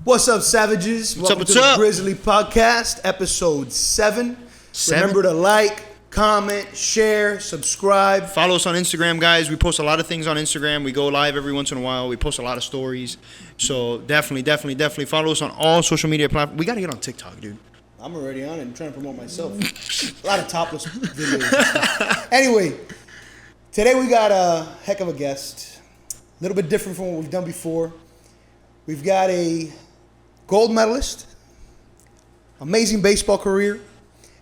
What's up, savages? Welcome to the Grizzly Podcast, episode 7. Remember to like, comment, share, subscribe. Follow us on Instagram, guys. We post a lot of things on Instagram. We go live every once in a while. We post a lot of stories. So definitely follow us on all social media platforms. We got to get on TikTok, dude. I'm already on it. I'm trying to promote myself. A lot of topless videos. Anyway, today we got a heck of a guest. A little bit different from what we've done before. We've got a gold medalist, amazing baseball career,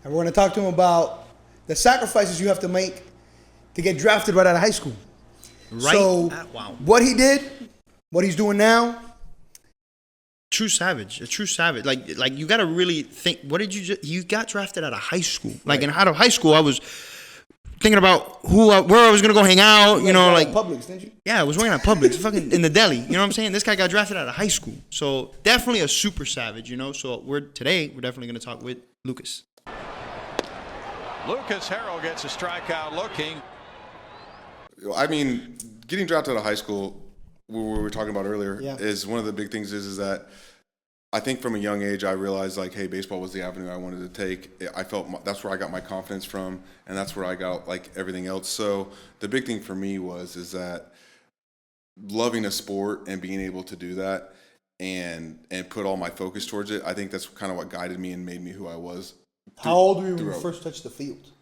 and we're going to talk to him about the sacrifices you have to make to get drafted right out of high school. What he did, what he's doing now. A true savage. Like you got to really think, what did you got drafted out of high school. Like out of high school, I was thinking about where I was going to go hang out, you know, like Publix, didn't you? Yeah, I was working at Publix, fucking in the deli. You know what I'm saying? This guy got drafted out of high school. So definitely a super savage, you know. So we're definitely going to talk with Lucas. Lucas Harrell gets a strikeout looking. I mean, getting drafted out of high school, what we were talking about earlier, is one of the big things is that I think from a young age I realized, like, hey, baseball was the avenue I wanted to take. I felt that's where I got my confidence from, and that's where I got, like, everything else. So the big thing for me is that loving a sport and being able to do that and put all my focus towards it, I think that's kind of what guided me and made me who I was. How old were you when you first touched the field?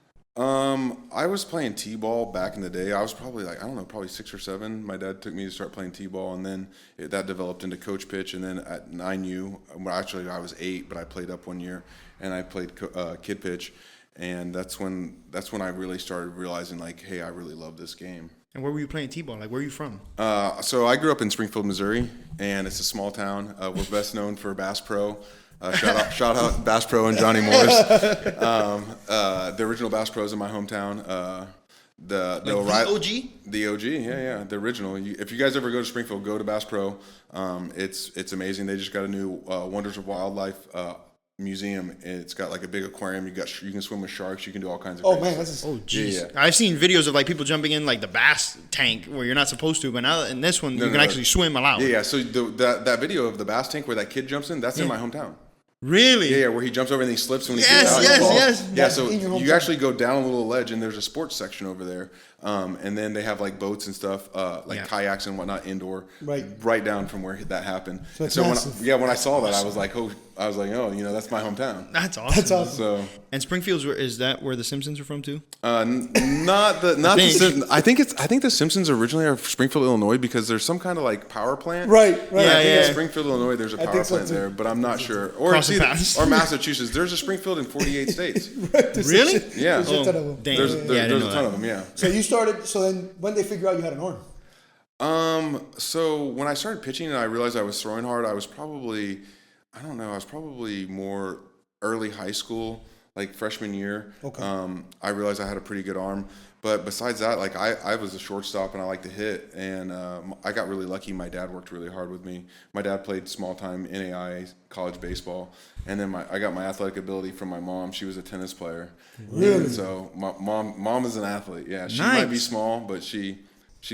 I was playing t-ball back in the day. I was probably probably 6 or 7. My dad took me to start playing t-ball, and then that developed into coach pitch. And then at 9U, actually I was 8, but I played up 1 year, and I played kid pitch. And that's when I really started realizing, like, hey, I really love this game. And where were you playing t-ball? Like, where are you from? So I grew up in Springfield, Missouri, and it's a small town. We're best known for Bass Pro. Shout out Bass Pro and Johnny Morris. The original Bass Pros in my hometown. The OG? The OG, yeah. The original. If you guys ever go to Springfield, go to Bass Pro. It's amazing. They just got a new Wonders of Wildlife museum. It's got like a big aquarium. You can swim with sharks. You can do all kinds of. Oh man, that's jeez. Yeah. I've seen videos of like people jumping in like the bass tank where you're not supposed to, but now in this one you can actually swim allowed. Yeah. So that video of the bass tank where that kid jumps in, that's in my hometown. Really? Yeah, where he jumps over and he slips when he gets out. Yes. Yeah, so you actually go down a little ledge and there's a sports section over there, and then they have like boats and stuff, kayaks and whatnot indoor, right down from where that happened. So when I saw that, I was like, oh, that's my hometown. That's awesome. So and Springfield, is that where the Simpsons are from too? Not the Simpsons. I think the Simpsons originally are Springfield, Illinois, because there's some kind of like power plant. Right. Yeah. Springfield, Illinois. There's a power plant there, but I'm not sure. Or Massachusetts. There's a Springfield in 48 states. Really? Yeah. There's a ton of them. There's a ton of them. Yeah. So you started. So then, when did they figure out you had an arm? So when I started pitching and I realized I was throwing hard, I was probably more early high school, like freshman year. Okay. I realized I had a pretty good arm. But besides that, like I was a shortstop and I like to hit, and I got really lucky. My dad worked really hard with me. My dad played small-time NAIA college baseball, and then I got my athletic ability from my mom. She was a tennis player. Really? And so my mom is an athlete. Yeah, she might be small, but she's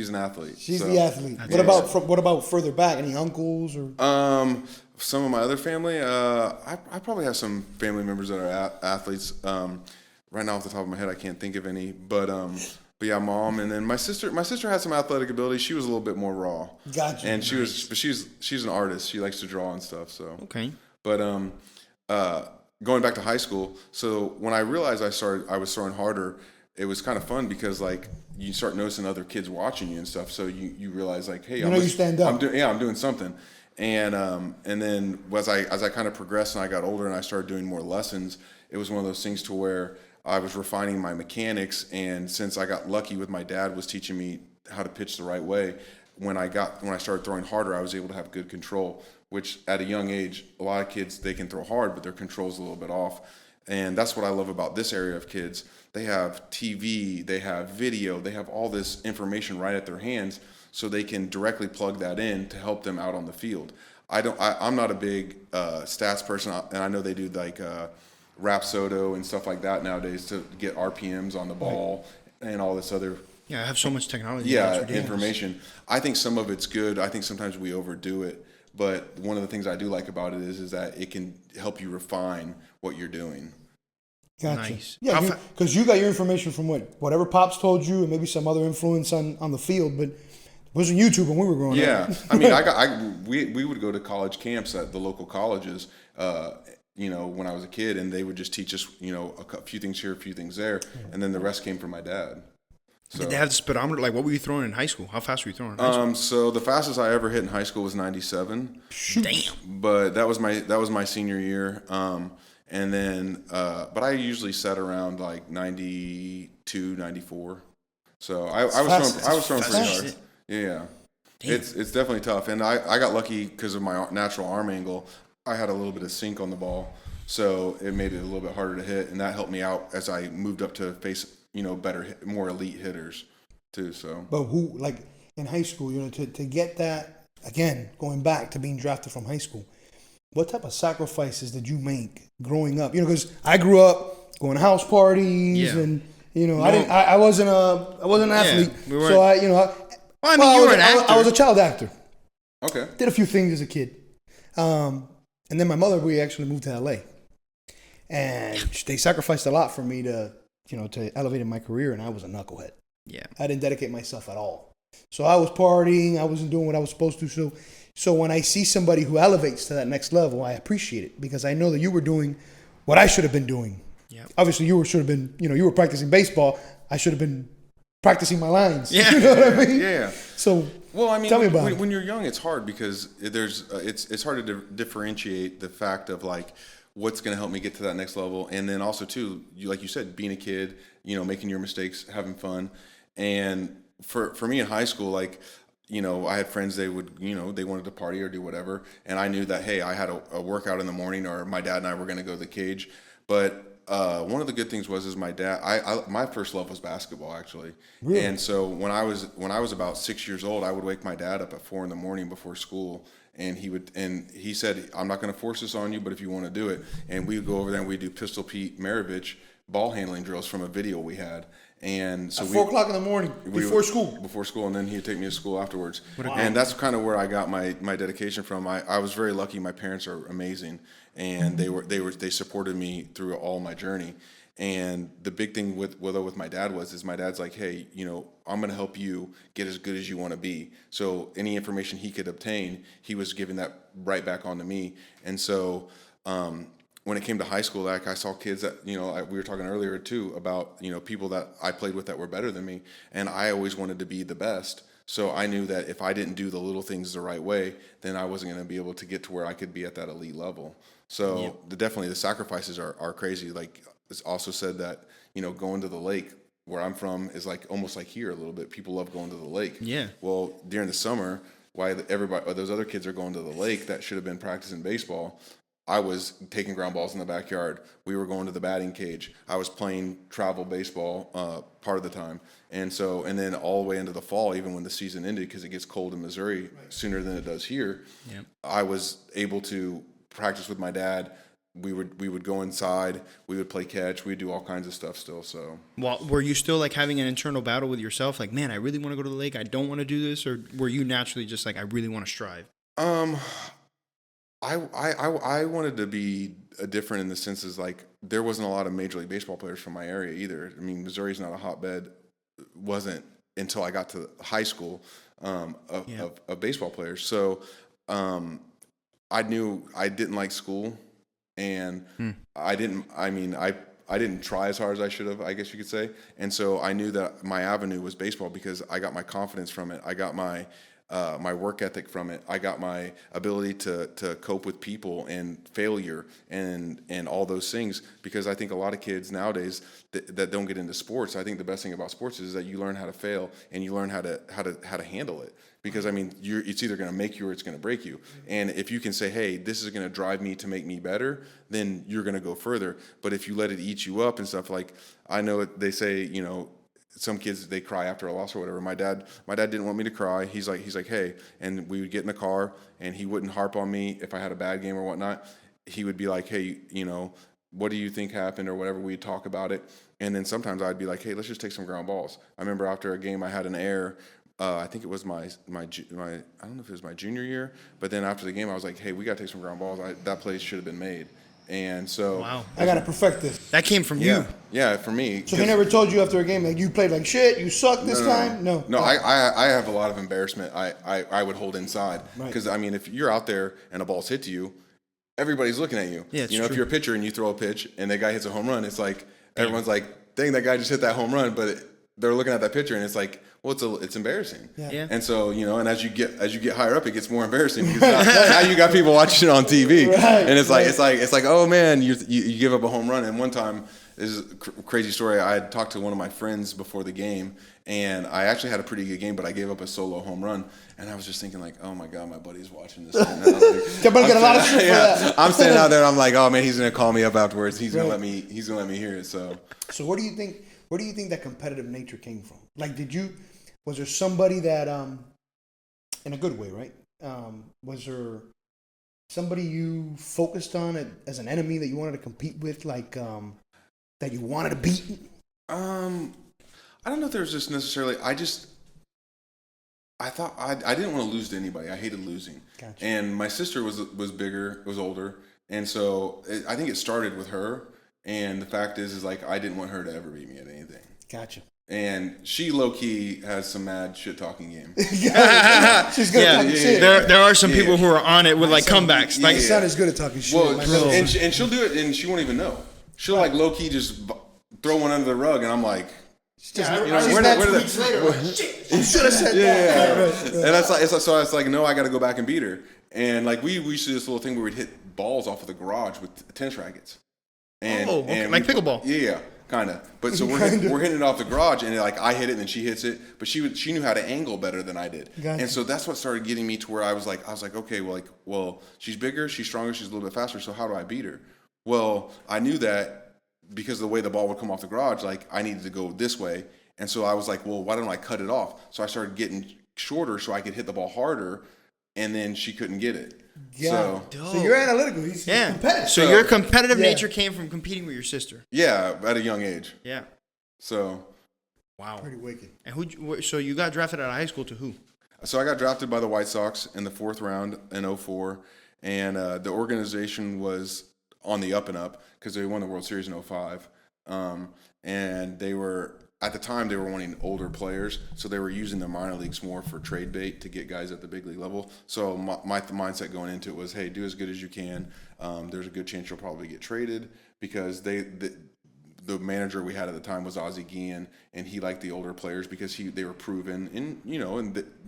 an athlete. She's the athlete. What about further back? Any uncles or? Some of my other family. I probably have some family members that are athletes. Right now, off the top of my head, I can't think of any. But yeah, mom, and then my sister. My sister had some athletic ability. She was a little bit more raw. Gotcha. And she's an artist. She likes to draw and stuff. So okay. But going back to high school, so when I realized I was throwing harder, it was kind of fun because like you start noticing other kids watching you and stuff. So you realize like, hey, you stand up. I'm doing something. And then as I kind of progressed and I got older and I started doing more lessons, it was one of those things to where I was refining my mechanics, and since I got lucky with my dad was teaching me how to pitch the right way, when I started throwing harder, I was able to have good control, which at a young age, a lot of kids, they can throw hard, but their control's a little bit off. And that's what I love about this area of kids. They have TV, they have video, they have all this information right at their hands, so they can directly plug that in to help them out on the field. I'm not a big stats person, and I know they do like Rapsodo and stuff like that nowadays to get RPMs on the ball and all this other I have so much technology. Information. I think some of it's good. I think sometimes we overdo it. But one of the things I do like about it is that it can help you refine what you're doing. Gotcha. Nice. Yeah, because you got your information from whatever Pops told you, and maybe some other influence on the field, but it wasn't YouTube when we were growing up. Yeah, I mean, we would go to college camps at the local colleges, when I was a kid, and they would just teach us, a few things here, a few things there, and then the rest came from my dad. So, Did they have the speedometer? Like, what were you throwing in high school? How fast were you throwing in high school? So the fastest I ever hit in high school was 97. Damn. But that was my senior year. And then, but I usually set around like 92, 94. So I was throwing pretty hard. Yeah. It's definitely tough. And I got lucky because of my natural arm angle. I had a little bit of sink on the ball, so it made it a little bit harder to hit, and that helped me out as I moved up to face, better, more elite hitters too. So, but who, like in high school, to get that, again, going back to being drafted from high school, what type of sacrifices did you make growing up? Because I grew up going to house parties, and I wasn't an athlete, so you were an actor. I was a child actor. Okay. Did a few things as a kid. And then my mother, we actually moved to LA, and they sacrificed a lot for me to elevate in my career, and I was a knucklehead. Yeah. I didn't dedicate myself at all. So I was partying, I wasn't doing what I was supposed to. So when I see somebody who elevates to that next level, I appreciate it, because I know that you were doing what I should have been doing. Yeah. Obviously, you were practicing baseball. I should have been practicing my lines. Yeah. You know what I mean? Yeah. So, well, I mean, tell me about it. When you're young, it's hard because it's hard to differentiate the fact of like what's going to help me get to that next level, and then also too, like you said, being a kid, making your mistakes, having fun, and for me in high school, like. I had friends, they would, they wanted to party or do whatever. And I knew that, hey, I had a workout in the morning, or my dad and I were going to go to the cage. But one of the good things was my dad, my first love was basketball, actually. Really? And so when I was about 6 years old, I would wake my dad up at 4 a.m. before school. And he said, I'm not going to force this on you, but if you want to do it. And we would go over there and we'd do Pistol Pete Maravich ball handling drills from a video we had. And so at 4 o'clock in the morning, before school, and then he'd take me to school afterwards. And that's kind of where I got my dedication from. I was very lucky. My parents are amazing, and they supported me through all my journey. And the big thing with my dad is my dad's like, hey, I'm going to help you get as good as you want to be. So any information he could obtain, he was giving that right back on to me. And so when it came to high school, like I saw kids that, we were talking earlier too about, people that I played with that were better than me. And I always wanted to be the best. So I knew that if I didn't do the little things the right way, then I wasn't going to be able to get to where I could be at that elite level. So definitely the sacrifices are crazy. Like it's also said that, going to the lake where I'm from is like almost like here a little bit. People love going to the lake. Yeah. Well, during the summer, why those other kids are going to the lake that should have been practicing baseball, I was taking ground balls in the backyard. We were going to the batting cage. I was playing travel baseball part of the time. And then all the way into the fall, even when the season ended, because it gets cold in Missouri sooner than it does here, I was able to practice with my dad. We would go inside. We would play catch. We'd do all kinds of stuff still. So, well, were you still like having an internal battle with yourself? Like, man, I really want to go to the lake. I don't want to do this. Or were you naturally just like, I really want to strive? I wanted to be different in the senses like there wasn't a lot of Major League Baseball players from my area either. I mean, Missouri's not a hotbed. Wasn't until I got to high school of baseball players. So I knew I didn't like school, and I didn't try as hard as I should have, I guess you could say. And so I knew that my avenue was baseball because I got my confidence from it. I got my work ethic from it. I got my ability to cope with people and failure and all those things, because I think a lot of kids nowadays that don't get into sports, I think the best thing about sports is that you learn how to fail and you learn how to handle it. Because I mean, it's either going to make you or it's going to break you. And if you can say, hey, this is going to drive me to make me better, then you're going to go further. But if you let it eat you up and stuff, like I know they say, some kids, they cry after a loss or whatever. My dad didn't want me to cry. He's like, hey, and we would get in the car and he wouldn't harp on me if I had a bad game or whatnot. He would be like, hey, what do you think happened or whatever. We'd talk about it. And then sometimes I'd be like, hey, let's just take some ground balls. I remember after a game I had an error. I think it was my I don't know if it was my junior year, but then after the game, I was like, hey, we got to take some ground balls. That play should have been made. And so I got to perfect this. That came from you. Yeah, for me. So he never told you after a game, like, you played like shit, you sucked this time? No. I have a lot of embarrassment I would hold inside. Because, I mean, if you're out there and a ball's hit to you, everybody's looking at you. Yeah, if you're a pitcher and you throw a pitch and that guy hits a home run, it's like, everyone's like, dang, that guy just hit that home run. But they're looking at that pitcher and it's like, well, it's embarrassing. Yeah. And so, and as you get higher up, it gets more embarrassing because now you got people watching it on TV. Right, and it's like, oh man, you give up a home run. And one time, this is a crazy story. I had talked to one of my friends before the game, and I actually had a pretty good game, but I gave up a solo home run. And I was just thinking like, oh my God, my buddy's watching this. And I was like, got a lot of shit for that. I'm standing out there and I'm like, oh man, he's gonna call me up afterwards. He's gonna let me hear it. So where do you think that competitive nature came from? Like, was there somebody that, in a good way, right? Was there somebody you focused on as an enemy that you wanted to compete with, like, that you wanted to beat? I don't know if there's just necessarily. I thought I didn't want to lose to anybody. I hated losing. Gotcha. And my sister was bigger, was older, and so I think it started with her. And the fact is like I didn't want her to ever beat me at anything. Gotcha. And she low key has some mad shit talking game. She's good at talking shit. There are some people who are on it with like comebacks. My son is good at talking shit. Well, and she'll do it, and she won't even know. She'll like low key just throw one under the rug, and I'm like, she's weeks later. You should have said that. Right. And it's like no, I got to go back and beat her. And like we used to do this little thing where we'd hit balls off of the garage with tennis rackets. And like pickleball. Yeah. Kind of, but so we're hitting it off the garage, and like I hit it, and then she hits it. But she knew how to angle better than I did, and so that's what started getting me to where I was like, okay, well, she's bigger, she's stronger, she's a little bit faster. So how do I beat her? Well, I knew that because of the way the ball would come off the garage, like I needed to go this way, and so I was like, well, why don't I cut it off? So I started getting shorter so I could hit the ball harder, and then she couldn't get it. Yeah. So you're analytical. He's competitive. So your competitive nature came from competing with your sister. Yeah, at a young age. Yeah. So. Wow. Pretty wicked. And so you got drafted out of high school to who? So I got drafted by the White Sox in the 4th round in 2004, and the organization was on the up and up because they won the World Series in 2005, and they were. At the time, they were wanting older players, so they were using the minor leagues more for trade bait to get guys at the big league level. So my mindset going into it was, hey, do as good as you can. There's a good chance you'll probably get traded because the manager we had at the time was Ozzie Guillen, and he liked the older players because they were proven, and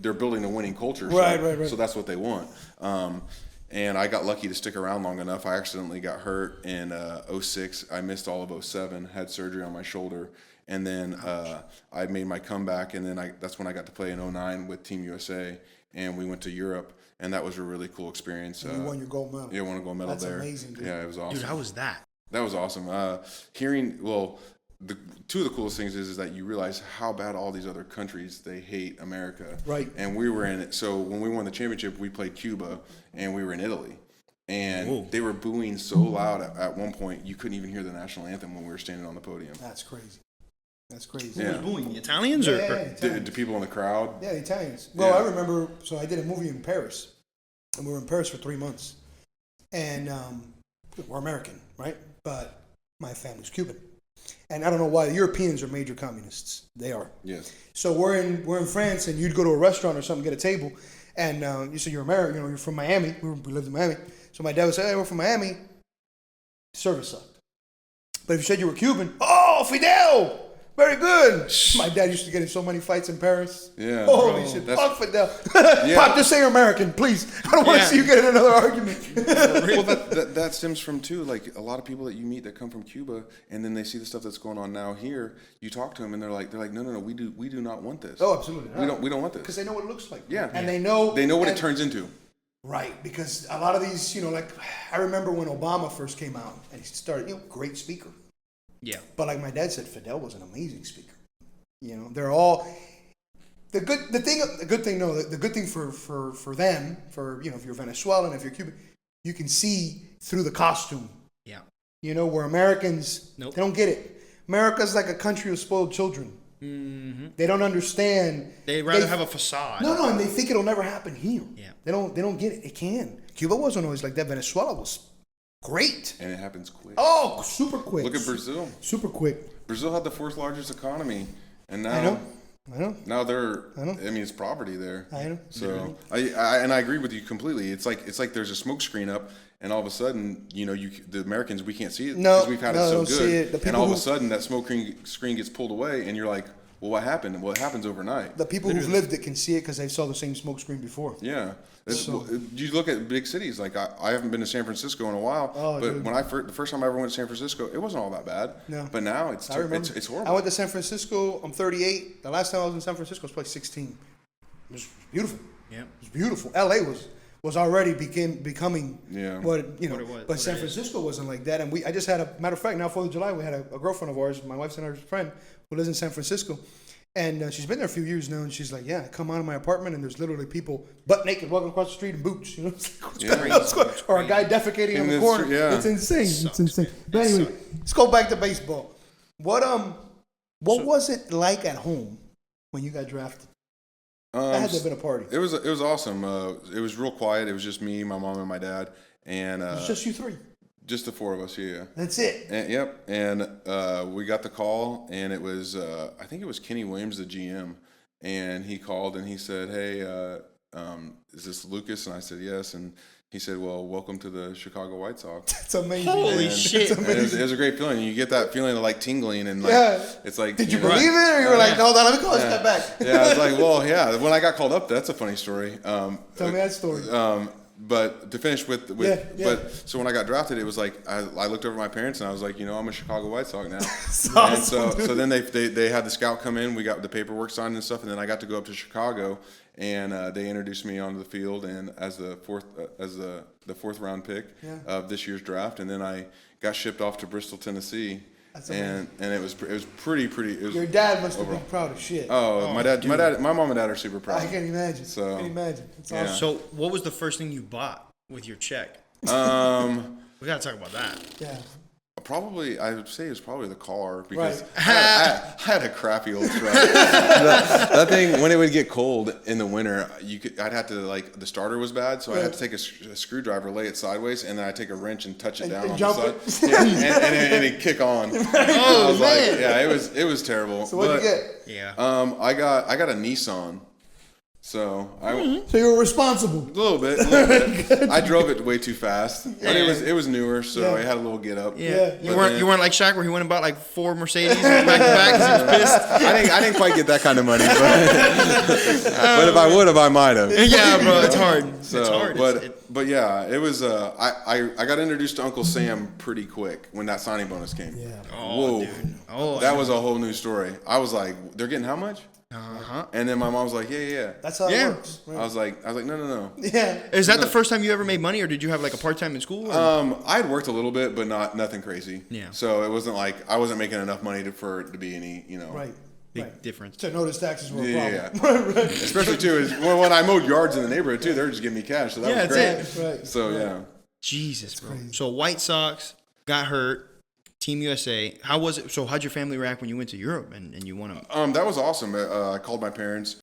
they're building a winning culture. Right. So that's what they want. And I got lucky to stick around long enough. I accidentally got hurt in 2006. I missed all of 2007, had surgery on my shoulder. And then I made my comeback, and then that's when I got to play in 2009 with Team USA, and we went to Europe, and that was a really cool experience. You won your gold medal. Yeah, I won a gold medal there. That's amazing, dude. Yeah, it was awesome. Dude, how was that? That was awesome. Two of the coolest things is that you realize how bad all these other countries, they hate America. Right. And we were in it. So when we won the championship, we played Cuba, and we were in Italy. And they were booing so loud at one point, you couldn't even hear the national anthem when we were standing on the podium. That's crazy. Yeah. Who was booing? The Italians? The people in the crowd? Yeah, the Italians. Well, I remember, so I did a movie in Paris, and we were in Paris for 3 months. And we're American, right? But my family's Cuban. And I don't know why the Europeans are major communists. They are. Yes. So we're in France, and you'd go to a restaurant or something, get a table, and you say you're American, you're from Miami. We lived in Miami. So my dad would say, hey, we're from Miami. Service sucked. But if you said you were Cuban, oh, Fidel! Very good. My dad used to get in so many fights in Paris. Yeah. Holy shit. Fuck Fidel. Pop, just say you're American, please. I don't want to see you get in another argument. Well, that stems from, too, like, a lot of people that you meet that come from Cuba, and then they see the stuff that's going on now here. You talk to them, and they're like, no, we do not want this. Oh, absolutely. We don't want this. Because they know what it looks like. Yeah. And they know what it turns into. Right, because a lot of these, like, I remember when Obama first came out, and he started, great speaker. Yeah. But like my dad said, Fidel was an amazing speaker. They're all the good thing for them, if you're Venezuelan, if you're Cuban, you can see through the costume. Yeah. Where Americans, Nope. They don't get it. America's like a country of spoiled children. They don't understand. They'd rather have a facade. No, and they think it'll never happen here. Yeah. They don't get it. It can. Cuba wasn't always like that. Venezuela was great. And it happens quick. Oh, super quick. Look at Brazil. Super quick. Brazil had the 4th largest economy, and now I know. now they're. I mean, it's poverty there. I know. So I agree with you completely. It's like there's a smoke screen up, and all of a sudden, the Americans, we can't see it because we've had it so good, and all of a sudden that smoke screen gets pulled away, and you're like, well, what happened? What happens overnight? The people who've lived it can see it because they saw the same smoke screen before. Yeah. You look at big cities, like I haven't been to San Francisco in a while, but when the first time I ever went to San Francisco, it wasn't all that bad. No. But now it's horrible. I went to San Francisco. I'm 38. The last time I was in San Francisco was probably 16. It was beautiful. Yeah. It was beautiful. LA was already becoming what it was. But San Francisco wasn't like that. And I just had matter of fact, now 4th of July, we had a girlfriend of ours, my wife's and her friend, who lives in San Francisco. And she's been there a few years now, and she's like, I come out of my apartment, and there's literally people butt naked walking across the street in boots, or a guy defecating on the corner. It's insane. It's insane. But anyway, let's go back to baseball. What was it like at home when you got drafted? That had to have been a party. It was awesome. It was real quiet. It was just me, my mom, and my dad, and it was just you three. Just the 4 of us, yeah. That's it. And we got the call, and it was I think it was Kenny Williams, the GM, and he called and he said, "Hey, is this Lucas?" And I said, "Yes." And he said, "Well, welcome to the Chicago White Sox." That's amazing. Holy shit! Amazing. It was a great feeling. You get that feeling of like tingling and it's like. Did you believe it, or you were like, "No, let me call a step back"? Yeah, I was like, well, yeah. When I got called up, that's a funny story. Tell me that story. But to finish with but so when I got drafted, it was like I looked over at my parents and I was like, I'm a Chicago White Sox now. And so then they had the scout come in, we got the paperwork signed and stuff, and then I got to go up to Chicago, and they introduced me onto the field and as the fourth round pick of this year's draft, and then I got shipped off to Bristol, Tennessee. And it was pretty. Your dad must have been proud of shit. Oh, my mom and dad are super proud. I can imagine. It's awesome. So, what was the first thing you bought with your check? We gotta talk about that. Yeah. Probably, I would say it was probably the car because Right. I had a crappy old truck. that thing, when it would get cold in the winter, I'd have to the starter was bad, so I had to take a screwdriver, lay it sideways, and then I take a wrench and touch it down on the side, and it'd kick on. Oh man! It was terrible. So what did you get? Yeah. I got a Nissan. So So you were responsible. A little bit. I drove it way too fast, but it was newer, so it had a little get up. Yeah. You weren't like Shaq where he went and bought like 4 Mercedes back to back because he was pissed. I didn't quite get that kind of money, but if I would have, I might have. Yeah, bro, it's hard. So, it's hard. But yeah, it was. I got introduced to Uncle Sam pretty quick when that signing bonus came. Yeah. Oh, whoa, dude. That was a whole new story. I was like, they're getting how much? And then my mom was like, yeah. That's how it works. Right. I was like, no. Yeah. Is that the first time you ever made money, or did you have like a part time in school? I had worked a little bit, but nothing crazy. Yeah. So it wasn't like I wasn't making enough money for it to be any, Right. Big difference. To notice taxes were a Yeah. problem. Right. Especially too is when I mowed yards in the neighborhood too, they were just giving me cash, so that was great. That's Right. So yeah. Jesus, bro. crazy. So White Sox got hurt. Team USA. How was it? So how'd your family react when you went to Europe and you won them? That was awesome. I called my parents,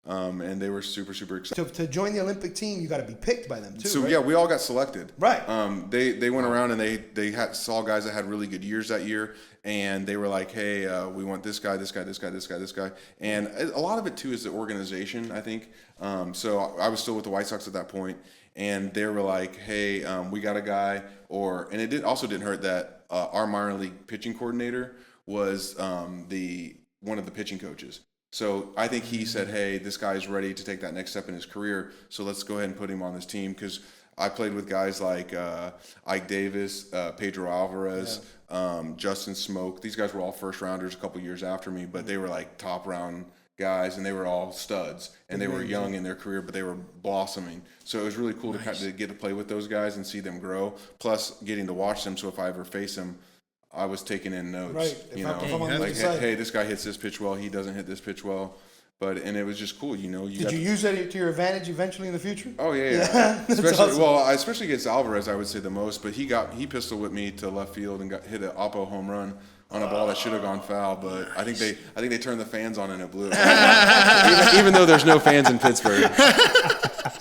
and they were super, super excited. To join the Olympic team, you got to be picked by them too. So right? yeah, we all got selected. Right. They went around and they saw guys that had really good years that year, and they were like, hey, we want this guy, and a lot of it too is the organization, I think. So I was still with the White Sox at that point, and they were like, hey, we got a guy, and it didn't hurt that our minor league pitching coordinator was one of the pitching coaches. So I think he said, hey, this guy's ready to take that next step in his career, so let's go ahead and put him on this team, because I played with guys like Ike Davis, Pedro Alvarez, Justin Smoke. These guys were all first rounders a couple years after me, but they were like top round guys, and they were all studs, and they were young in their career, but they were blossoming. So it was really cool to get to play with those guys and see them grow, plus getting to watch them. So if I ever face them, I was taking in notes. Right. Hey, this guy hits this pitch well, he doesn't hit this pitch well. and it was just cool, you know. Did you use that to your advantage eventually in the future? Oh yeah. That's Especially awesome. especially against Alvarez, I would say the most. But he pistol whipped me to left field and hit an Oppo home run on a ball that should have gone foul. But I think they turned the fans on and it blew. even though there's no fans in Pittsburgh.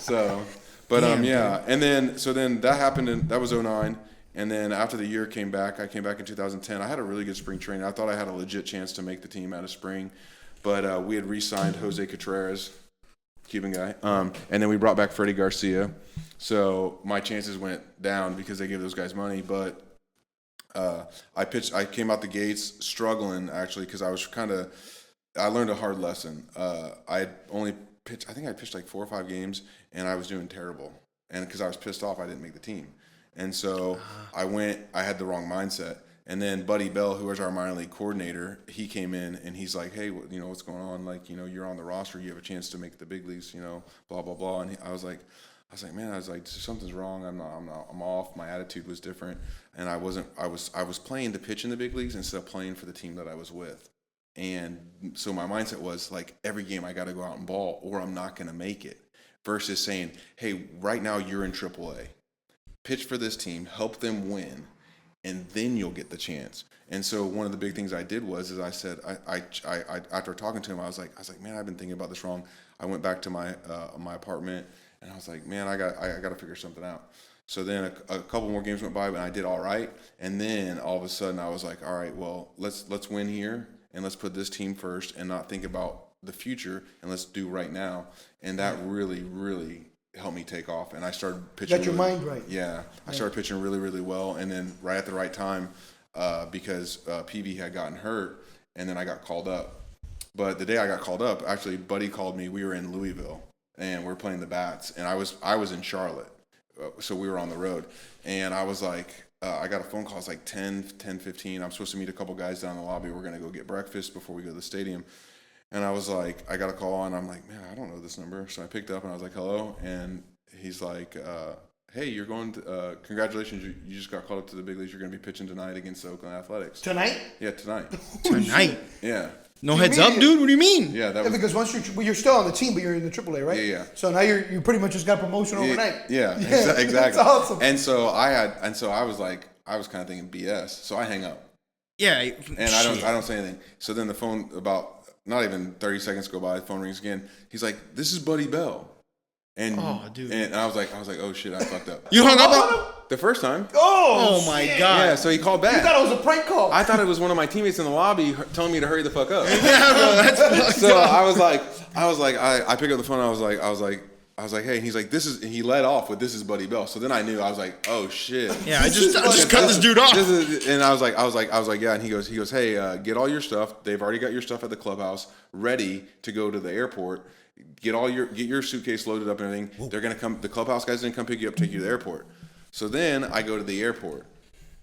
So, but yeah. And then that happened that was 2009. And then after the year came back, I came back in 2010. I had a really good spring training. I thought I had a legit chance to make the team out of spring. But we had re-signed Jose Contreras, Cuban guy, and then we brought back Freddie Garcia. So my chances went down because they gave those guys money. But I came out the gates struggling actually because I learned a hard lesson. I think I pitched like 4 or 5 games, and I was doing terrible. And because I was pissed off, I didn't make the team. And so I had the wrong mindset. And then Buddy Bell, who was our minor league coordinator, he came in and he's like, hey, what's going on? Like, you're on the roster. You have a chance to make the big leagues, blah, blah, blah. And I was like, man, something's wrong. I'm off. My attitude was different. And I was playing to pitch in the big leagues instead of playing for the team that I was with. And so my mindset was like, every game I got to go out and ball or I'm not going to make it, versus saying, hey, right now you're in AAA. Pitch for this team, help them win, and then you'll get the chance. And so one of the big things I did was I said, I after talking to him, I was like, man, I've been thinking about this wrong. I went back to my apartment, and I was like, man, I got to figure something out. So then a couple more games went by, and I did all right. And then all of a sudden, I was like, all right, well, let's win here, and let's put this team first, and not think about the future, and let's do right now. And that really, really helped me take off, and I started pitching. Got your mind right. Yeah, I started pitching really, really well, and then right at the right time, because PV had gotten hurt, and then I got called up. But the day I got called up, actually, Buddy called me. We were in Louisville, and we were playing the Bats, and I was in Charlotte, so we were on the road, and I was like, I got a phone call. It's like 10:15. I'm supposed to meet a couple guys down in the lobby. We're gonna go get breakfast before we go to the stadium. And I was like, I got a call, and I'm like, man, I don't know this number. So I picked up, and I was like, hello. And he's like, hey, you're going to, congratulations, you just got called up to the big leagues. You're going to be pitching tonight against the Oakland Athletics. Tonight? Yeah, tonight. Tonight? Yeah. No heads up, dude? What do you mean? Yeah, because once you're still on the team, but you're in the AAA, right? Yeah. So now you pretty much just got promotion overnight. Yeah, exactly. That's awesome. And so I was kind of thinking BS. So I hang up. Yeah. And I don't say anything. So then the phone, about not even 30 seconds go by, the phone rings again. He's like, this is Buddy Bell. And, dude. And I was like, oh shit, I fucked up. You hung up on him? The first time. Oh my God. Yeah, so he called back. You thought it was a prank call. I thought it was one of my teammates in the lobby telling me to hurry the fuck up. Yeah, bro, that's fucked So up. I was like, I picked up the phone. I was like, hey, and he's like, he led off with, this is Buddy Bell. So then I knew, I was like, oh shit. Yeah, I just cut this dude off. And I was like, yeah. And he goes, hey, get all your stuff. They've already got your stuff at the clubhouse ready to go to the airport. Get your suitcase loaded up and everything. Whoa. They're gonna come. The clubhouse guys didn't come pick you up, take you to the airport. So then I go to the airport,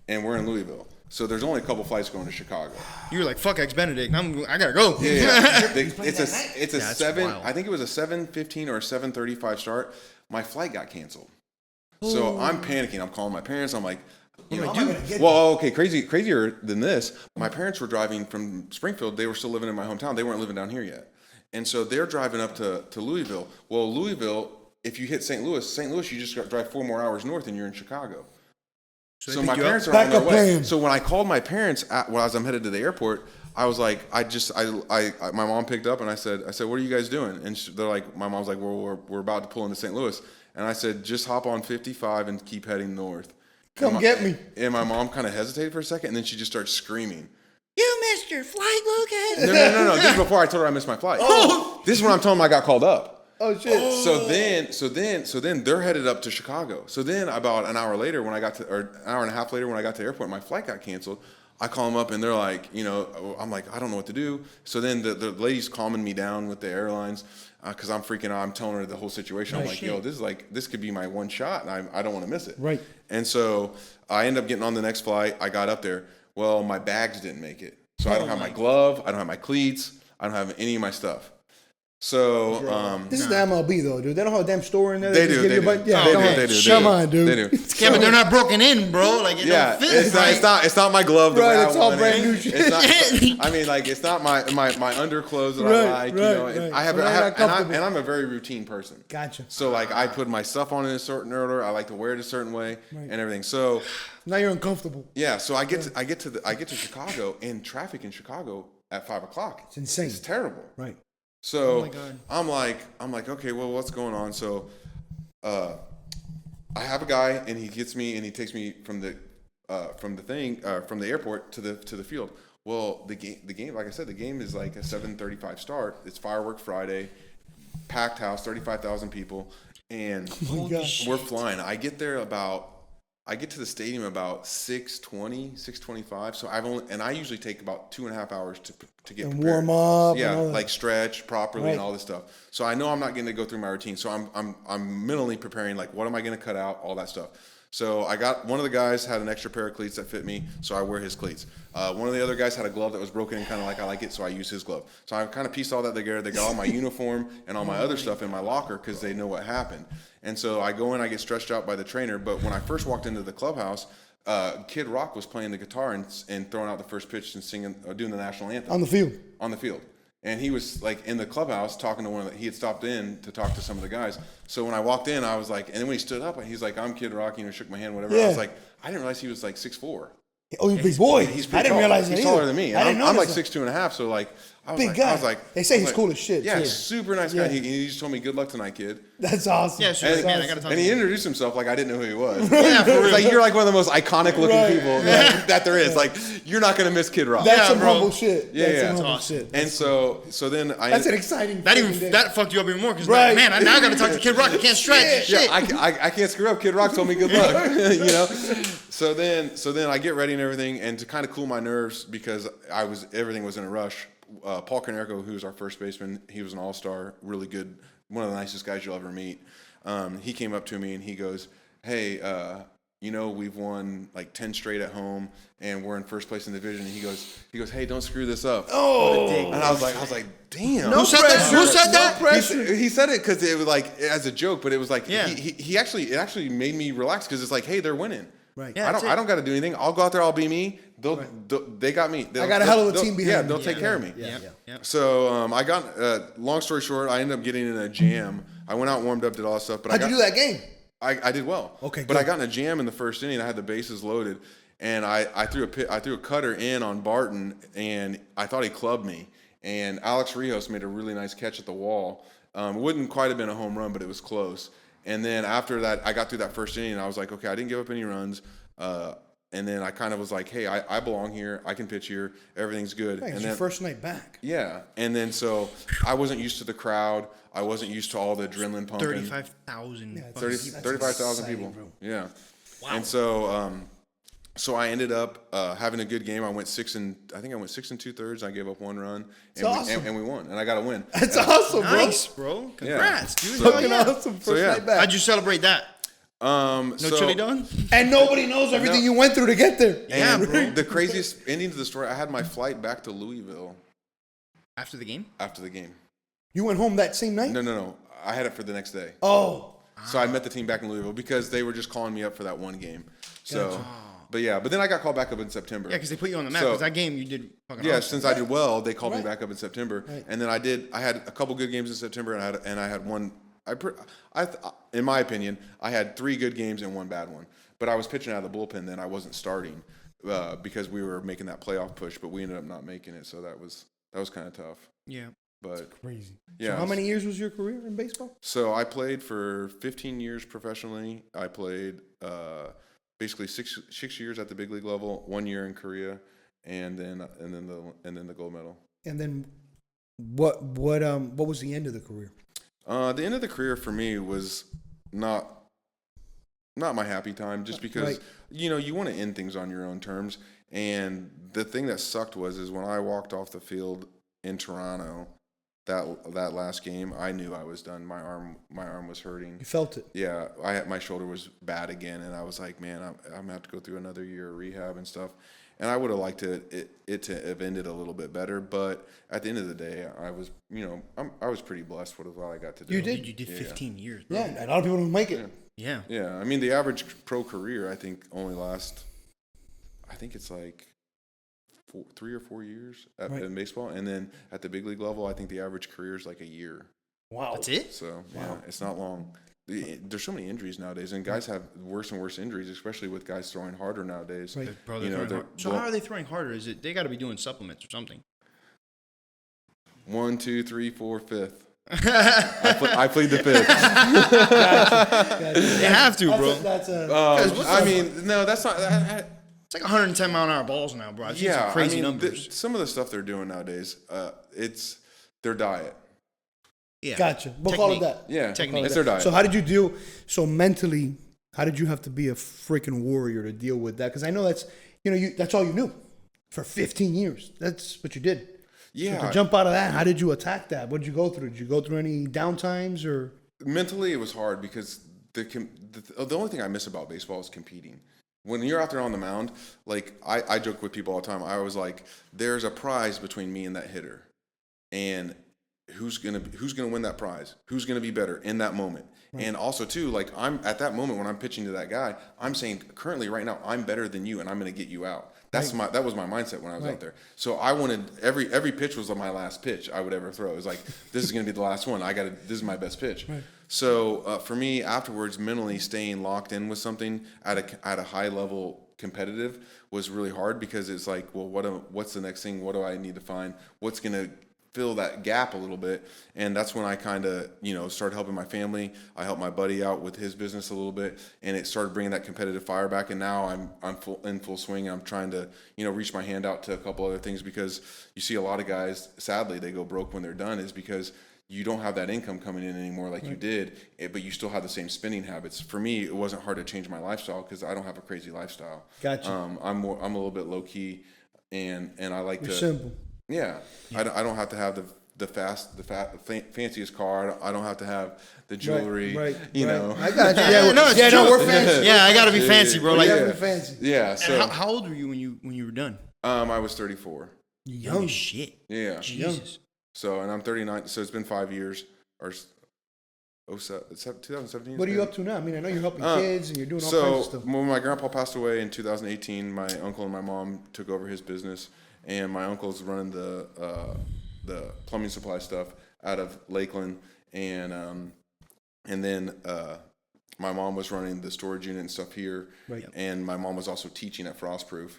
and we're in Louisville. So there's only a couple flights going to Chicago. You were like, fuck Ex-Benedict. I gotta go. Yeah. It's a That's 7. wild. I think it was a 7:15 or a 7:35 start. My flight got canceled. So I'm panicking. I'm calling my parents. I'm like, crazier than this. My parents were driving from Springfield. They were still living in my hometown. They weren't living down here yet. And so they're driving up to Louisville. Well, Louisville, if you hit St. Louis, you just got to drive 4 more hours north and you're in Chicago. So my parents are on their way. So when I called my parents as I'm headed to the airport, I was like, my mom picked up and I said, what are you guys doing? And they're like, my mom's like, we're about to pull into St. Louis. And I said, just hop on 55 and keep heading north. Come get me. And my mom kind of hesitated for a second, and then she just starts screaming. You missed your flight, Lucas. No. This is before I told her I missed my flight. This is when I'm telling them I got called up. Oh shit. So then they're headed up to Chicago. So then about an hour later, an hour and a half later when I got to the airport, my flight got canceled. I call them up and they're like, I'm like, I don't know what to do. So then the lady's calming me down with the airlines because I'm freaking out. I'm telling her the whole situation. I'm like, this could be my one shot, and I don't want to miss it. Right. And so I end up getting on the next flight. I got up there. Well, my bags didn't make it. So I don't have my glove. I don't have my cleats. I don't have any of my stuff. So This is the MLB though, dude. They don't have a damn store in there. They just do. give you a bunch- Yeah, come on. They do. Come on, dude. They do. Yeah, but they're not broken in, bro. Like, it Yeah, don't fit. it's not my glove. The Right, way it's I all want brand it. new shit. It's not, I mean, like, it's not my underclothes that Right, I like. right, You know, right. I have, So I they're have not comfortable. and I'm a very routine person. Gotcha. So like, I put my stuff on in a certain order. I like to wear it a certain way and everything. So Now you're uncomfortable. yeah, so I get to Chicago, and traffic in Chicago at 5 o'clock. It's insane. It's terrible. Right. So my God. I'm like, okay, well, what's going on? So, I have a guy, and he gets me, and he takes me from the airport to the field. Well, the game, like I said, the game is like a 7:35 start. It's Firework Friday, packed house, 35,000 people, and Oh my God. we're flying. I get to the stadium about 6:20, 6:25. So I usually take about 2.5 hours to get And prepared. warm up and Yeah, all that. like stretch properly and Right. all this stuff. So I know I'm not going to go through my routine. So I'm mentally preparing, like, what am I going to cut out, all that stuff. So I got one of the guys had an extra pair of cleats that fit me, so I wear his cleats. One of the other guys had a glove that was broken and kind of like I like it, so I use his glove. So I kind of pieced all that together. They got all my uniform and all my other stuff in my locker because they know what happened. And so I go in, I get stretched out by the trainer. But when I first walked into the clubhouse, Kid Rock was playing the guitar and throwing out the first pitch and singing, doing the national anthem On the field. on the field. And he was like in the clubhouse talking to he had stopped in to talk to some of the guys. So when I walked in, I was like, and then when he stood up, he's like, I'm Kid Rock, shook my hand, whatever. I Yeah. was like, I didn't realize he was like 6'4". Oh, you're a big boy. He's I pretty didn't tall. realize that he's either. taller than me. And I didn't I'm like notice that. 6'2.5". So like, I was Big like, guy. I was like, They say I was he's like, cool as shit, Yeah, too. super nice Yeah. guy. He just told me, good luck tonight, kid. That's awesome. Yeah, sure. That's Man, I awesome. gotta talk And to he you. introduced himself like I didn't know who he was. Yeah, for real. It's like, you're like one of the most iconic looking Right. people that there is. Like, you're not going to miss Kid Rock. That's Yeah, some bro. humble shit. Yeah, That's yeah. some humble That's awesome. shit. And so then I... That's an exciting That freaking day. that fucked you up even more because Right. man, I now got to talk to Kid Rock. I can't stretch. Yeah, Shit. I can't screw up. Kid Rock told me good luck, you know. So then I get ready and everything, and to kind of cool my nerves because everything was in a rush. Paul Konerko, who was our first baseman, he was an all-star, really good, one of the nicest guys you'll ever meet. He came up to me and he goes, "Hey, we've won like 10 straight at home, and we're in first place in the division." And he goes, "Hey, don't screw this up." Oh. And I was like, damn. No Who said that? pressure. Who said that? No pressure. He said it because it was like as a joke, but it was like Yeah. he actually made me relax because it's like, hey, they're winning. Right. Yeah. that's I it. don't got to do anything. I'll go out there. I'll be me. They got me. I got a hell of a They'll- team behind Yeah, me. they'll take care of me. Yeah. Yeah. So I got. Long story short, I ended up getting in a jam. I went out, warmed up, did all that stuff. But How'd you do that game? I did well. Okay, But good. I got in a jam in the first inning. I had the bases loaded, and I threw a cutter in on Barton, and I thought he clubbed me. And Alex Rios made a really nice catch at the wall. It wouldn't quite have been a home run, but it was close. And then after that, I got through that first inning, and I was like, okay, I didn't give up any runs. And then I kind of was like, hey, I belong here. I can pitch here. Everything's good. Hey, and it's then your first night back. yeah, and then so I wasn't used to the crowd. I wasn't used to all the adrenaline pumping. 35,000. 35,000 people. bro. Yeah. Wow. And so, so I ended up having a good game. I went 6 2/3. I gave up 1 run, and, awesome. and we won. And I got a win. That's awesome, bro. Nice, bro. Congrats, dude. Fucking Hell yeah. awesome first yeah. night back. How'd you celebrate that? No So, chili dog? And nobody knows everything you went through to get there. Yeah, and bro. the craziest ending to the story, I had my flight back to Louisville After the game? after the game. You went home that same night? No. I had it for the next day. Oh. So I met the team back in Louisville because they were just calling me up for that one game. So, but then I got called back up in September. Yeah, because they put you on the map. So- Because that game you did fucking Yeah, awesome. since I did well, they called me Right. back up in September, Right. and then I had a couple good games in September, and I had one. In my opinion, I had 3 good games and 1 bad one. But I was pitching out of the bullpen then. I wasn't starting because we were making that playoff push, but we ended up not making it. So that was kind of tough. Yeah. But Crazy. Yeah. So how many years was your career in baseball? so I played for 15 years professionally. I played basically six years at the big league level, 1 year in Korea, and then the gold medal. And then what was the end of the career? The end of the career for me was not my happy time, just because Right. you want to end things on your own terms. And the thing that sucked is when I walked off the field in Toronto, that last game, I knew I was done. My arm was hurting. You felt it. Yeah, my shoulder was bad again, and I was like, man, I'm gonna have to go through another year of rehab and stuff. And I would have liked it to have ended a little bit better, but at the end of the day, I was, I was pretty blessed with what I got to do. You did. You did 15 years, bro. Yeah, a lot of people don't make it. Yeah. Yeah, I mean, the average pro career, I think, only lasts, I think it's like 3 or 4 years in baseball, and then at the big league level, I think the average career is like a year. Wow. That's it? So yeah, it's not long. There's so many injuries nowadays, and guys have worse and worse injuries, especially with guys throwing harder nowadays. Right. Bro, so how are they throwing harder? Is it they got to be doing supplements or something? 1, 2, 3, 4, 5th. I plead the 5th. Gotcha. They have to, bro. That's a I mean, no, that's not. It's like 110 mile an hour balls now, bro. I've seen some crazy numbers. Some of the stuff they're doing nowadays, it's their diet. Yeah. Gotcha. We'll call it that. Yeah, Technique. it's their diet. So how did you deal? So mentally, how did you have to be a freaking warrior to deal with that? Because I know that's that's all you knew for 15 years. That's what you did. Yeah. So to jump out of that, how did you attack that? What did you go through? Did you go through any downtimes or? Mentally, it was hard because the only thing I miss about baseball is competing. When you're out there on the mound, like I joke with people all the time. I was like, there's a prize between me and that hitter, and who's gonna win that prize? Who's gonna be better in that moment? Right. And also too, like I'm at that moment when I'm pitching to that guy, I'm saying currently right now I'm better than you, and I'm gonna get you out. That was my mindset when I was out there. So I wanted every pitch was my last pitch I would ever throw. It was like, this is gonna be the last one. This is my best pitch. Right. So for me, afterwards, mentally staying locked in with something at a high level competitive was really hard because it's like, well, what's the next thing? What do I need to find? What's gonna fill that gap a little bit? And that's when I kind of started helping my family. I helped my buddy out with his business a little bit, and it started bringing that competitive fire back. And now I'm in full swing. I'm trying to reach my hand out to a couple other things, because you see a lot of guys, sadly, they go broke when they're done, is because you don't have that income coming in anymore like you did, but you still have the same spending habits. For me, it wasn't hard to change my lifestyle because I don't have a crazy lifestyle. Gotcha. I'm a little bit low key, and I like You're to simple. Yeah. I don't have to have the fanciest car. I don't have to have the jewelry. Right. know. I got you. It's true. We're fancy. Yeah, I gotta be fancy, bro. Like, We're fancy. Yeah. So how old were you when you were done? I was 34. Young as shit. Yeah. Jesus. So, and I'm 39. So it's been 5 years, or 2017. What are you up to now? I mean, I know you're helping kids and you're doing all kinds of stuff. So when my grandpa passed away in 2018, my uncle and my mom took over his business, and my uncle's running the plumbing supply stuff out of Lakeland, and then my mom was running the storage unit and stuff here, right. And my mom was also teaching at Frostproof.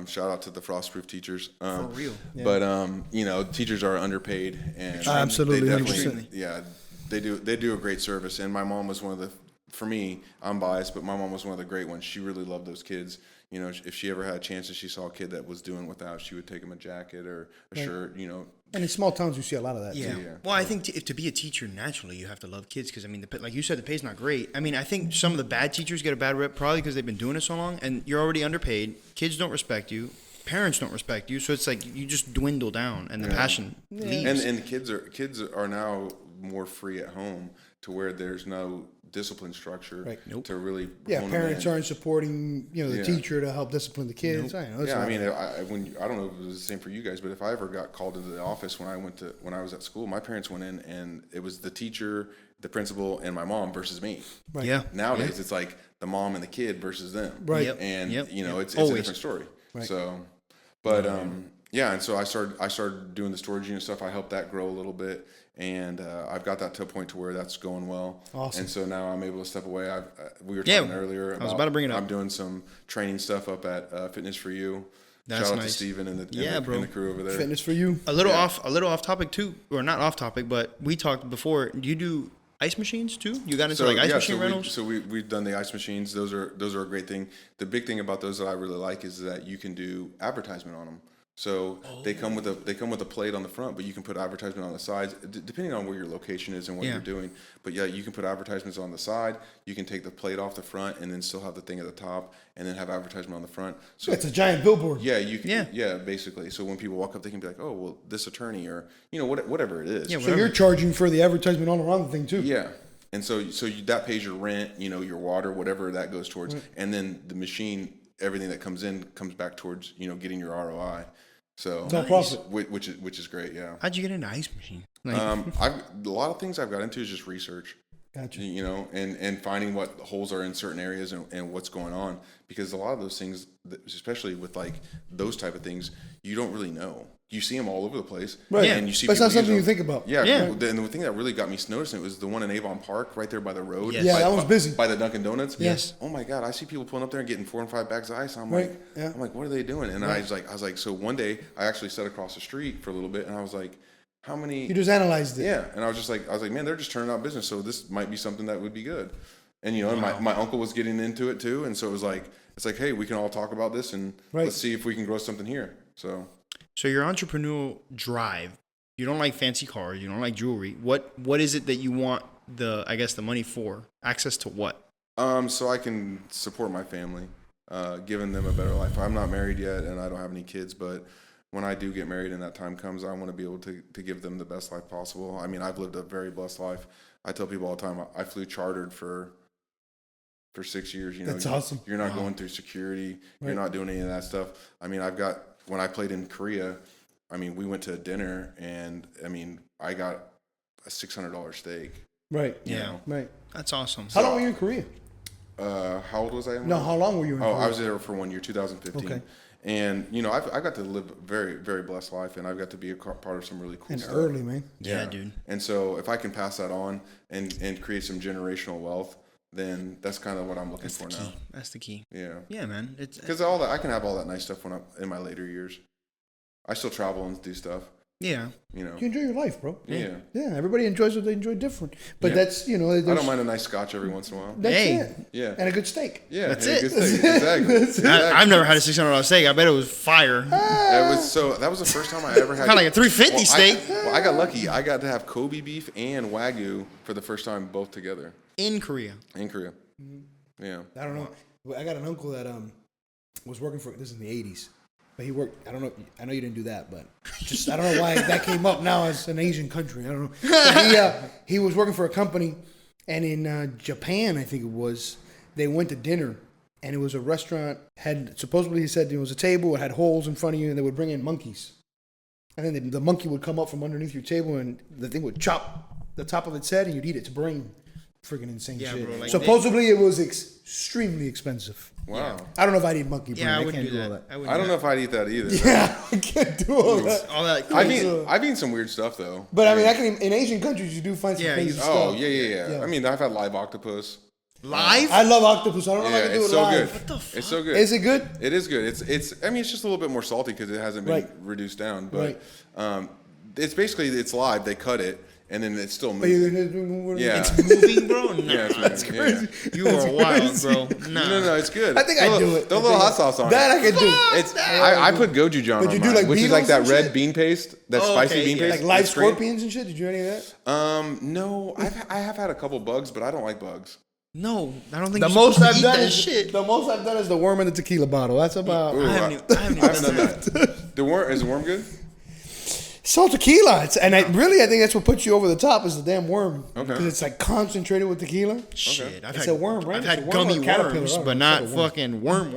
Shout out to the Frostproof teachers. For real. Yeah. But teachers are underpaid, and absolutely, they 100%. yeah, they do a great service. And my mom was one of the, for me, I'm biased, but my mom was one of the great ones. She really loved those kids. If she ever had a chance and she saw a kid that was doing without, she would take him a jacket or a shirt. And in small towns, you see a lot of that. Yeah. Too. Yeah. Well, I think to be a teacher, naturally, you have to love kids because, I mean, like you said, the pay's not great. I mean, I think some of the bad teachers get a bad rep probably because they've been doing it so long, and you're already underpaid. Kids don't respect you. Parents don't respect you. So it's like you just dwindle down, and the passion leaves. And kids are now more free at home to where there's no discipline structure to really parents aren't supporting the teacher to help discipline the kids. Nope. I mean, I don't know if it was the same for you guys, but if I ever got called into the office when I was at school, my parents went in and it was the teacher, the principal, and my mom versus me. Right. Yeah. Nowadays it's like the mom and the kid versus them. Right. Yep. And it's Always. a different story. Right. So, but and so I started doing the storage unit stuff. I helped that grow a little bit, and I've got that to a point to where that's going well. Awesome. And so now I'm able to step away. We were talking earlier about, I was about to bring it up. I'm doing some training stuff up at Fitness for You. That's Shout out nice. to Steven and the bro. crew over there. Fitness for You. A little off topic too, or not off topic, but we talked before. Do you do ice machines too? You got into ice machine rentals? We've done the ice machines. Those are a great thing. The big thing about those that I really like is that you can do advertisement on them. So they come with a plate on the front, but you can put advertisement on the sides, depending on where your location is and what you're doing. But yeah, you can put advertisements on the side. You can take the plate off the front and then still have the thing at the top, and then have advertisement on the front. So it's a giant billboard. Yeah, you can. Yeah, basically. So when people walk up, they can be like, "Oh, well, this attorney," or whatever it is. Yeah, so you're charging for the advertisement all around the thing too. Yeah. And so that pays your rent, your water, whatever that goes towards, and then the machine, everything that comes in comes back towards getting your ROI. So no profit, which is great. Yeah. How'd you get into ice machine? A lot of things I've got into is just research. Gotcha. And finding what holes are in certain areas and what's going on, because a lot of those things, especially with like those type of things, you don't really know. You see them all over the place, right? And you see, but it's not something you think about. Yeah. And the thing that really got me noticing it was the one in Avon Park, right there by the road. Yes. Yeah, that one's busy by the Dunkin' Donuts. Yes. Oh my God, I see people pulling up there and getting 4 and 5 bags of ice. I'm right. like, what are they doing? And I was like, so one day I actually sat across the street for a little bit, and I was like, how many? You just analyzed it. Yeah, and I was like, man, they're just turning out business, so this might be something that would be good. And and my uncle was getting into it too, and so it was like, hey, we can all talk about this and let's see if we can grow something here. So your entrepreneurial drive, you don't like fancy cars, you don't like jewelry. What is it that you want the money for? Access to what? So I can support my family, giving them a better life. I'm not married yet, and I don't have any kids, but when I do get married and that time comes, I want to be able to give them the best life possible. I mean, I've lived a very blessed life. I tell people all the time, I flew chartered for 6 years. That's awesome. You're not going through security. Right. You're not doing any of that stuff. I mean, when I played in Korea, I mean, we went to a dinner, and I mean, I got a $600 steak. Right. Yeah. Right. That's awesome. How long were you in Korea? How old was I? How long were you in Korea? I was there for 1 year, 2015. Okay. And I got to live a very, very blessed life, and I've got to be a part of some really cool stuff. Early, man. Yeah, dude. And so if I can pass that on and create some generational wealth, then that's kind of what I'm looking for now. That's the key. Yeah. Yeah, man. Because all that, I can have all that nice stuff when I'm in my later years. I still travel and do stuff. Yeah. You enjoy your life, bro. Yeah. Yeah. Everybody enjoys what they enjoy different. But that's, I don't mind a nice scotch every once in a while. That's it. Yeah. And a good steak. Yeah. That's it. Good steak. Exactly. I've never had a $600 steak. I bet it was fire. That was the first time I ever had. Kind of like a $350 steak. I got lucky. I got to have Kobe beef and Wagyu for the first time, both together. In Korea. Mm-hmm. Yeah. I don't know. I got an uncle that was working for, this is in the 80s. But he worked, I don't know, I know you didn't do that, but just, I don't know why that came up now as an Asian country. I don't know. But he was working for a company, and in Japan, I think it was, they went to dinner, and it was a restaurant, supposedly he said there was a table, it had holes in front of you, and they would bring in monkeys. And then the monkey would come up from underneath your table, and the thing would chop the top of its head, and you'd eat its brain. Freaking insane shit. Bro, supposedly it was extremely expensive. Wow. I don't know if I'd eat monkey brain. Yeah, I can't do all that. I don't know if I'd eat that either. Yeah, I can't do all that. All that. I've eaten some weird stuff though. But I mean, in Asian countries you do find some crazy stuff. Oh yeah. I mean, I've had live octopus. Live? I love octopus. I don't know if I can do it live. Good. What the fuck? It's so good. Is it good? It is good. It's. I mean, it's just a little bit more salty because it hasn't been reduced down. But it's basically it's live. They cut it. And then it's still moving. Yeah. It's moving, bro? No, yeah, that's crazy. Yeah. You are wild, bro. Nah. No, it's good. I think I do it. Throw a little hot sauce on it. That I can do. It's I put gochujang on mine, which is like that red bean paste, that spicy bean paste. Like live scorpions and shit? Did you do any of that? No. I have had a couple bugs, but I don't like bugs. No, I don't think the most I've done is the worm in the tequila bottle. That's about. Ooh, I haven't even done that. The worm is the worm good? It's all tequila. I think that's what puts you over the top is the damn worm. Okay. Because it's like concentrated with tequila. Shit. It's a worm, right? I've had gummy worms, but not fucking worm.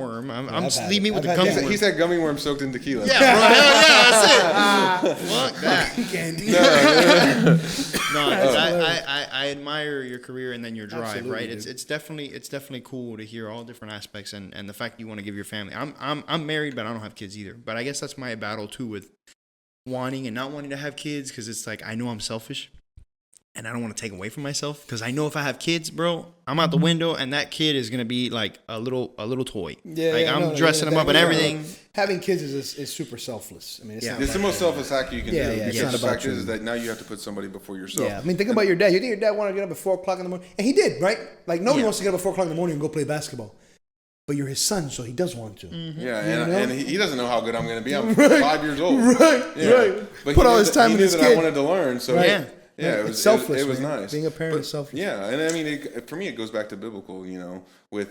Leave me with the gummy worm. He said gummy worm soaked in tequila. Yeah, bro. Hell yeah, that's it. Fuck that. Candy. No, I admire your career and then your drive, absolutely, right? Dude. It's definitely cool to hear all different aspects and the fact you want to give your family. I'm married, but I don't have kids either. But I guess that's my battle too with wanting and not wanting to have kids, because it's like I know I'm selfish and I don't want to take away from myself, because I know if I have kids, bro, I'm out the window and that kid is gonna be like a little toy. I'm dressing them up and everything. Having kids is super selfless. I mean, it's the most selfless act you can do. Because the fact is that now you have to put somebody before yourself. Yeah, I mean, think about your dad. You think your dad wanted to get up at 4 o'clock in the morning, and he did, right? Like nobody wants to get up at 4 o'clock in the morning and go play basketball. but you're his son, so he does want to. Yeah, You know? and he doesn't know how good I'm going to be. I'm Right. 5 years old. Right, Yeah. right. But Put he all knew his time he in knew his that kid. I wanted to learn. So Right. Yeah. Yeah, It's selfless. It was man. nice. Being a parent But, is selfless. Yeah, and I mean, for me, it goes back to biblical. You know, with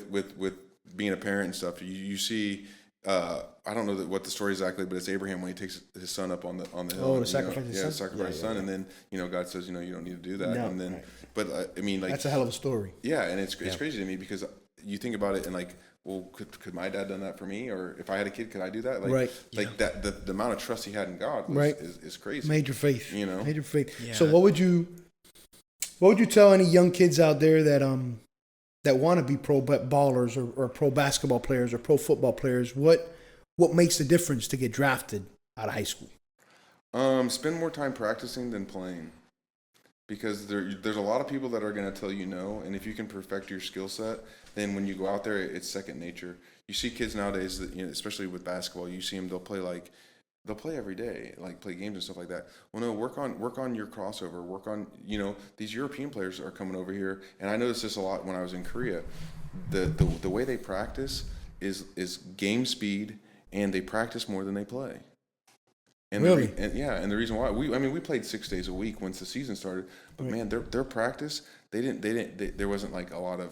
being a parent and stuff. You see, I don't know what the story exactly, but it's Abraham when he takes his son up on the hill. Oh, to and, sacrifice his son? sacrifice his son, and then God says, you don't need to do that. No, and then, right. but I mean, like That's a hell of a story. yeah, and it's crazy to me because you think about it and like, well, could my dad done that for me, or if I had a kid, could I do that? Like, Right. Like that the amount of trust he had in God was, Right. is crazy. Major faith. Major faith. Yeah. So what would you tell any young kids out there that want to be pro ballers or pro basketball players or pro football players? What makes the difference to get drafted out of high school? Spend more time practicing than playing, because there's a lot of people that are going to tell you no, and if you can perfect your skill set, then when you go out there, it's second nature. You see kids nowadays that, especially with basketball, you see them, they'll play every day, like play games and stuff like that. Well, no, work on your crossover, work on, these European players are coming over here, and I noticed this a lot when I was in Korea. The way they practice is game speed, and they practice more than they play. And Really? And the reason why we played 6 days a week once the season started, but man, their practice, there wasn't like a lot of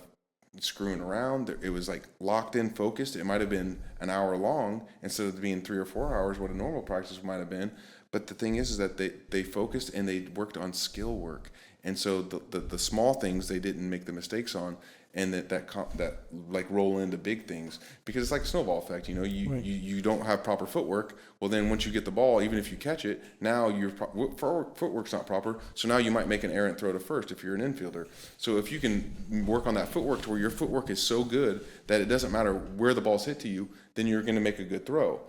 screwing around. It was like locked in, focused. It might have been an hour long instead of being 3 or 4 hours, what a normal practice might have been. But the thing is that they focused and they worked on skill work, and so the small things they didn't make the mistakes on, and that like roll into big things, because it's like a snowball effect. You don't have proper footwork. Well, then once you get the ball, even if you catch it, now your footwork's not proper. So now you might make an errant throw to first if you're an infielder. So if you can work on that footwork to where your footwork is so good that it doesn't matter where the ball's hit to you, then you're going to make a good throw.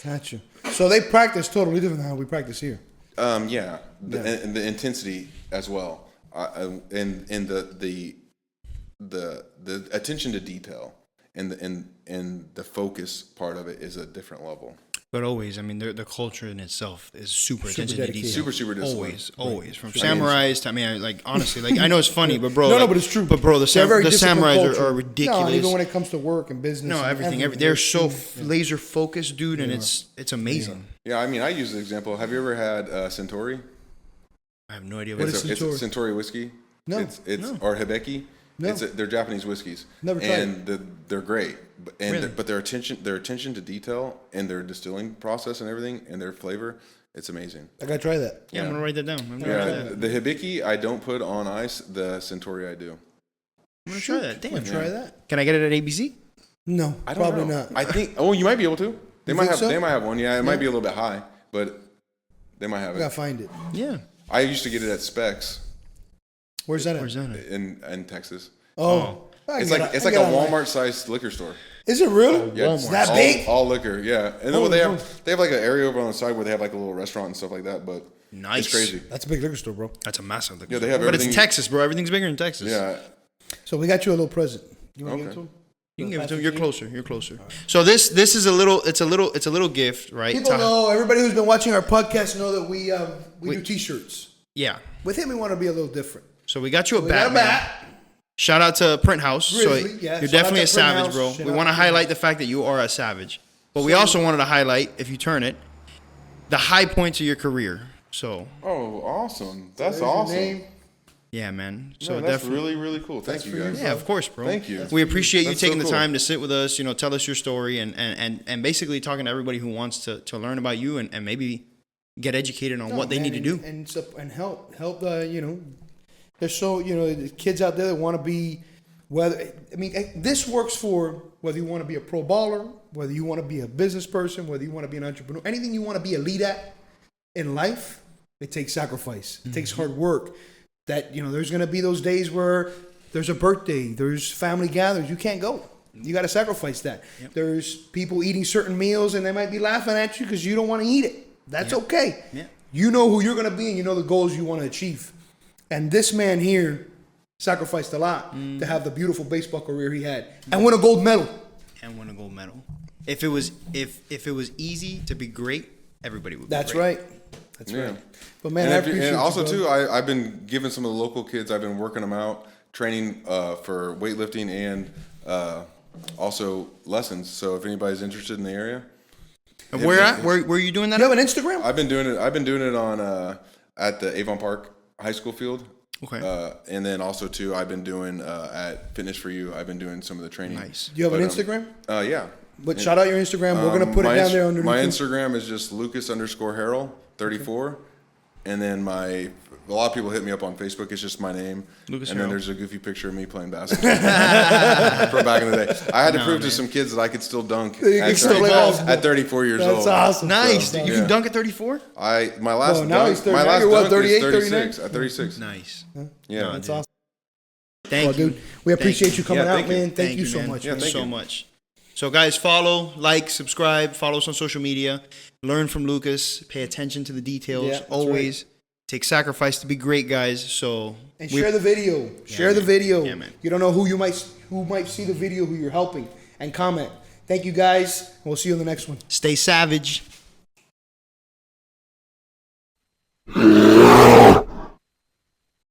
Gotcha. So they practice totally different than how we practice here. And the intensity as well, and the attention to detail and the focus part of it is a different level. But always, I mean, the culture in itself is super attention to dedicated. detail. Super disciplined. Always. From samurais to, I mean, like, honestly, like, I know it's funny, but bro. No, but it's true. But bro, the They're a very samurais disciplined culture. are ridiculous. No, even when it comes to work and business. No, and everything. They're so laser focused, dude, and it's amazing. Yeah, I mean, I use the example. Have you ever had Centauri? I have no idea What what is it is. It's Centauri? Centauri whiskey. No. It's or Hibiki. No. They're Japanese whiskeys. Never tried and they're great. Really? But their attention to detail and their distilling process and everything and their flavor, it's amazing. I gotta try that. Yeah, I'm gonna write that down. I'm gonna Yeah, try that. the Hibiki I don't put on ice. The Centauri I do. I'm gonna try that. Damn. Try that. Can I get it at ABC? No, I don't probably know. not. I think. Oh, you might be able to. They You might think have. so? They might have one. Yeah, it might be a little bit high, but they might have I gotta it. find it. Yeah. I used to get it at Specs Where's that at? Where's that at? in Texas. Oh, I It's get like it. it's I like a get it online. Walmart-sized liquor store. Is it really? Yeah, It's that big? All liquor, yeah. And then Oh, they no. have like an area over on the side where they have like a little restaurant and stuff like that. But Nice. it's crazy. That's a big liquor store, bro. That's a massive liquor Yeah, they store. have But it's everything- Texas, bro. Everything's bigger in Texas. Yeah, So we got you a little present. You want to give it Okay. to him? You can give it to him. You're closer. You're closer. So this is a little gift, right? People know. Everybody who's been watching our podcast know that we do T-shirts. Yeah. With him, we want to be a little different. So we got you a We got a Batman. bat. Shout out to Print House. Grizzly, so yeah. you're Shout definitely out a to Print savage, House. bro. Shout We out want to to Print highlight the fact that you are a savage. But we also wanted to highlight, if you turn it, the high points of your career. So Oh, awesome! That's There's your awesome. name. yeah, man. So No, that's definitely. really cool. Thank you guys. Yeah, of course, bro. Thank you. We appreciate you That's so taking the cool. time to sit with us, tell us your story and basically talking to everybody who wants to learn about you and maybe get educated on what they need to do. and help. There's so the kids out there that want to be. This works for whether you want to be a pro baller, whether you want to be a business person, whether you want to be an entrepreneur, anything you want to be elite at in life. It takes sacrifice. It takes hard work. That there's going to be those days where there's a birthday, there's family gatherings, you can't go. You got to sacrifice that. Yep. There's people eating certain meals and they might be laughing at you because you don't want to eat it. That's okay. Yeah. You know who you're going to be and you know the goals you want to achieve. And this man here sacrificed a lot to have the beautiful baseball career he had and win a gold medal. And win a gold medal. If it was easy to be great, everybody would be That's great. right. That's Yeah. right. But man, And, I if- appreciate and also you, brother. too, I've been giving some of the local kids. I've been working them out, training for weightlifting and also lessons. So if anybody's interested in the area, And where are you doing that? You have an Instagram? I've been doing it on at the Avon Park High School field. Okay. And then also too, I've been doing at Fitness for You. I've been doing some of the training. Nice. Do you have an Instagram? Yeah. But shout out your Instagram. We're gonna put it down there underneath. My Instagram is just Lucas_Harrell 34, Okay. and then a lot of people hit me up on Facebook. It's just my name, Lucas and then Harrell. there's a goofy picture of me playing basketball from back in the day. I had to prove to some kids that I could still dunk You can still play basketball. at 34 years old. That's awesome. Nice. So, You can dunk at 34? My last Well, now he's dunk, 39. my last You're what, dunk 38, is 36 39? at 36. Nice. Yeah, That's awesome. Thank Well, you. dude, we appreciate you coming Yeah, out, thank you. man. Thank you so man. much. Yeah, Thank you thank so you. much. So, guys, follow, like, subscribe, follow us on social media, learn from Lucas, pay attention to the details. Yeah, that's always take sacrifice to be great, guys. So, And share the video. Share the man. video. Yeah, man. You don't know who might see the video, who you're helping, and comment. Thank you, guys. And we'll see you in the next one. stay savage.